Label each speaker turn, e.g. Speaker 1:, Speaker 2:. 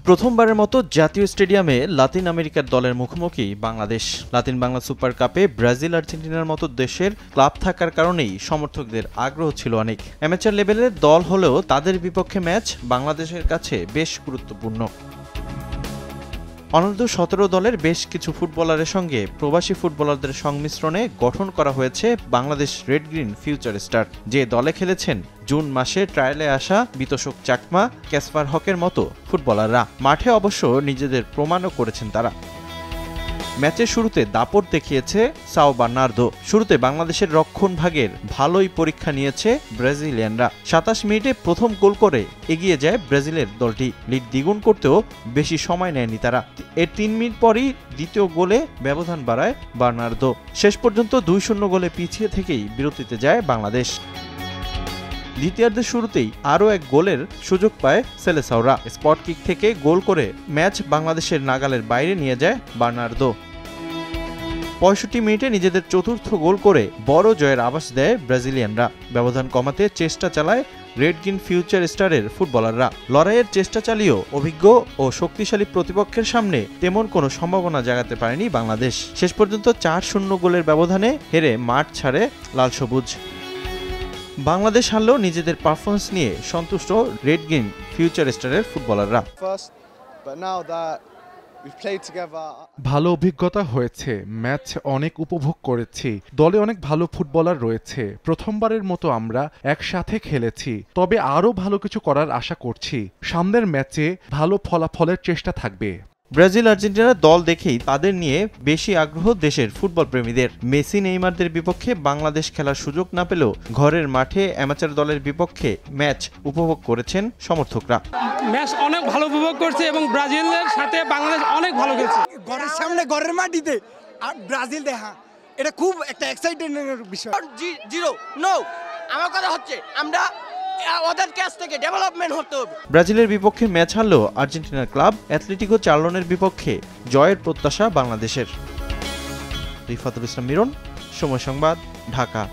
Speaker 1: প্রথমবারের মতো জাতীয় স্টেডিয়ামে লাতিন আমেরিকার দলের মুখোমুখি বাংলাদেশ। লাতিন বাংলা সুপার কাপে ব্রাজিল আর্জেন্টিনার মতো দেশের ক্লাব থাকার কারণেই সমর্থকদের আগ্রহ ছিল অনেক। অ্যামেচার লেভেলের দল হলেও তাদের বিপক্ষে ম্যাচ বাংলাদেশের কাছে বেশ গুরুত্বপূর্ণ। অনূর্ধ্ব-17 দলের বেশ কিছু ফুটবলারের সঙ্গে প্রবাসী ফুটবলারদের সংমিশ্রণে গঠন করা হয়েছে Bangladesh red green future star, যে দলে খেলেছেন জুন মাসে ট্রায়ালে আসা বিতোষক চাকমা, ক্যাসপার হকের মতো ফুটবলাররা। মাঠে অবশ্য নিজেদের প্রমাণও করেছেন তারা। ম্যাচের শুরুতে দাপট দেখিয়েছে সাও বার্নার্দো। শুরুতে বাংলাদেশের রক্ষণভাগের ভালোই পরীক্ষা নিয়েছে ব্রাজিলিয়ানরা। 27 মিনিটে প্রথম গোল করে এগিয়ে যায় ব্রাজিলের দলটি। লিড দ্বিগুণ করতেও বেশি সময় নেয়নি তারা। এর 3 মিনিট পরই দ্বিতীয় গোলে ব্যবধান বাড়ায় বার্নার্দো। শেষ পর্যন্ত 2-0 গোলে পিছিয়ে থেকেই বিরতিতে যায় বাংলাদেশ। দ্বিতীয়ার্ধের শুরুতেই আরও এক গোলের সুযোগ পায় সেলেসাওরা। স্পট কিক থেকে গোল করে ম্যাচ বাংলাদেশের নাগালের বাইরে নিয়ে যায় বার্নার্দো। 65 মিনিটে নিজেদের চতুর্থ গোল করে বড় জয়ের আভাস দেয় ব্রাজিলিয়ানরা। ব্যবধান কমাতে চেষ্টা চালায় রেড গ্রিন ফিউচার স্টারের ফুটবলাররা। লড়াইয়ের চেষ্টা চালিয়েও অভিজ্ঞ ও শক্তিশালী প্রতিপক্ষের সামনে তেমন কোনো সম্ভাবনা জাগাতে পারেনি বাংলাদেশ। শেষ পর্যন্ত 4-0 গোলের ব্যবধানে হেরে মাঠ ছাড়ে লাল সবুজ। বাংলাদেশ হারলেও নিজেদের পারফরমেন্স নিয়ে সন্তুষ্ট রেড গ্রিন ফিউচার স্টারের ফুটবলাররা।
Speaker 2: ভালো অভিজ্ঞতা হয়েছে, ম্যাচ অনেক উপভোগ করেছি। দলে অনেক ভালো ফুটবলার রয়েছে। প্রথমবারের মতো আমরা একসাথে খেলেছি, তবে আরও ভালো কিছু করার আশা করছি। সামনের ম্যাচে ভালো ফলাফলের চেষ্টা থাকবে।
Speaker 1: ব্রাজিল আর্জেন্টিনার দল দেখেই তাদের নিয়ে বেশি আগ্রহ দেশের ফুটবল প্রেমীদের। মেসি নেইমারদের বিপক্ষে বাংলাদেশ খেলার সুযোগ না পেলেও ঘরের মাঠে অ্যামেচার দলের বিপক্ষে ম্যাচ উপভোগ করেছেন সমর্থকরা।
Speaker 3: ম্যাচ অনেক ভালো উপভোগ করছে এবং ব্রাজিলের সাথে বাংলাদেশ অনেক ভালো খেলছে।
Speaker 4: ঘরের সামনে ঘরের মাটিতে আর ব্রাজিল দেখা, এটা খুব একটা এক্সাইটেড বিষয়। আমার কথা হচ্ছে আমরা ওদের কাছ থেকে ডেভেলপমেন্ট হতে হবে।
Speaker 1: ব্রাজিলের বিপক্ষে ম্যাচ হারলেও আর্জেন্টিনার ক্লাব অ্যাথলেটিকো চার্লোনের বিপক্ষে জয়ের প্রত্যাশা বাংলাদেশের। রিফাতুল ইসলাম মিরন, সময় সংবাদ, ঢাকা।